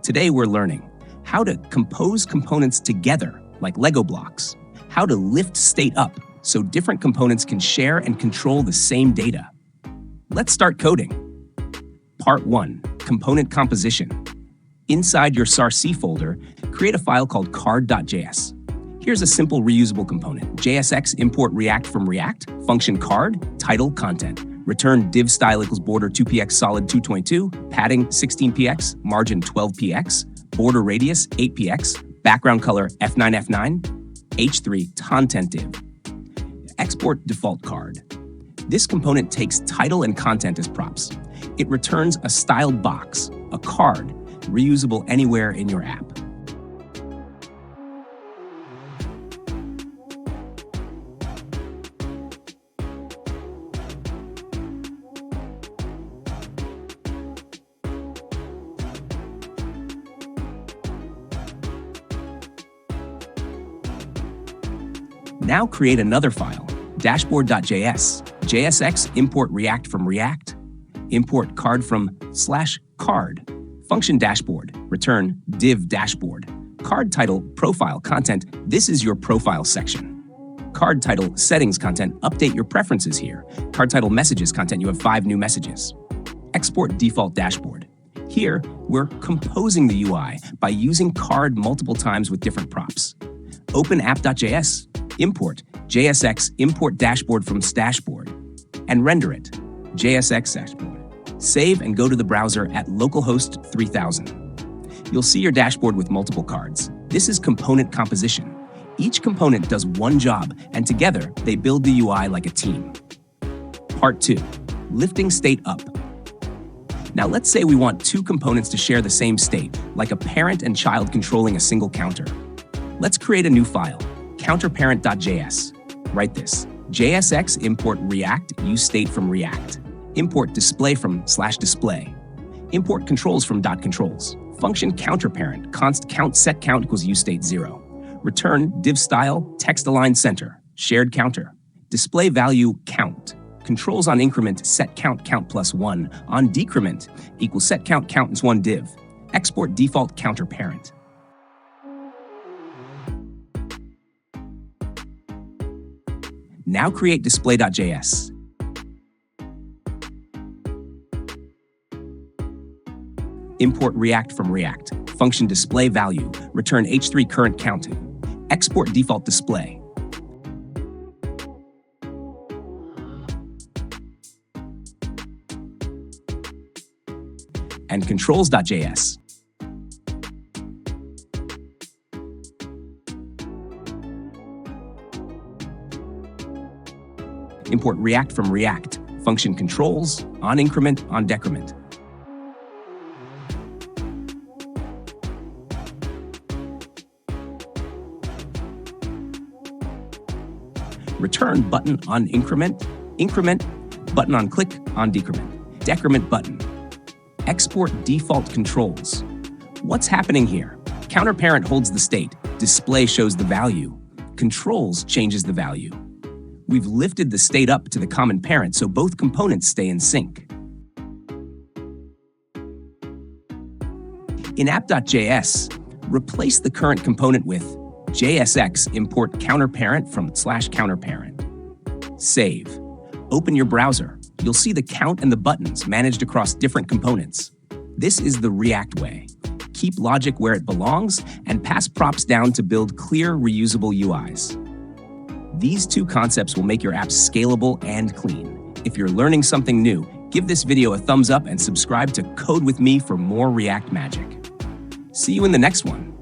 Today we're learning how to compose components together like Lego blocks, how to lift state up so different components can share and control the same data. Let's start coding. Part 1, Component Composition. Inside your SAR-C folder, create a file called card.js. Here's a simple reusable component. JSX import React from React, function card, title, content. Return div style equals border 2px solid 222, padding 16px, margin 12px, border radius 8px, background color F9 F9, H3 content div. Export default card. This component takes title and content as props. It returns a styled box, a card, reusable anywhere in your app. Now create another file, dashboard.js, JSX import React from React, import card from /card, function dashboard, return div dashboard, card title, profile content, this is your profile section. Card title, settings content, update your preferences here. Card title, messages content, you have 5 new messages. Export default dashboard. Here, we're composing the UI by using card multiple times with different props. Open app.js, import JSX import dashboard from dashboard, and render it, JSX dashboard. Save and go to the browser at localhost 3000. You'll see your dashboard with multiple cards. This is component composition. Each component does one job, and together they build the UI like a team. Part 2, lifting state up. Now let's say we want 2 components to share the same state, like a parent and child controlling a single counter. Let's create a new file, counterparent.js. Write this, JSX import React use state from React, import display from /display, import controls from .controls, function counterparent, const count set count equals use state 0, return div style text align center, shared counter, display value count, controls on increment set count count plus 1, on decrement equals set count count is 1 div, export default counterparent. Now create display.js. Import React from React, function display value, return H3 current counting, export default display. And controls.js. Import React from React, function controls, on increment, on decrement. Return button on increment, increment, button on click, on decrement, decrement button. Export default controls. What's happening here? Counterparent holds the state, display shows the value, controls changes the value. We've lifted the state up to the common parent so both components stay in sync. In app.js, replace the current component with JSX import counterparent from /counterparent. Save. Open your browser. You'll see the count and the buttons managed across different components. This is the React way. Keep logic where it belongs and pass props down to build clear, reusable UIs. These 2 concepts will make your app scalable and clean. If you're learning something new, give this video a thumbs up and subscribe to Code with Me for more React magic. See you in the next one.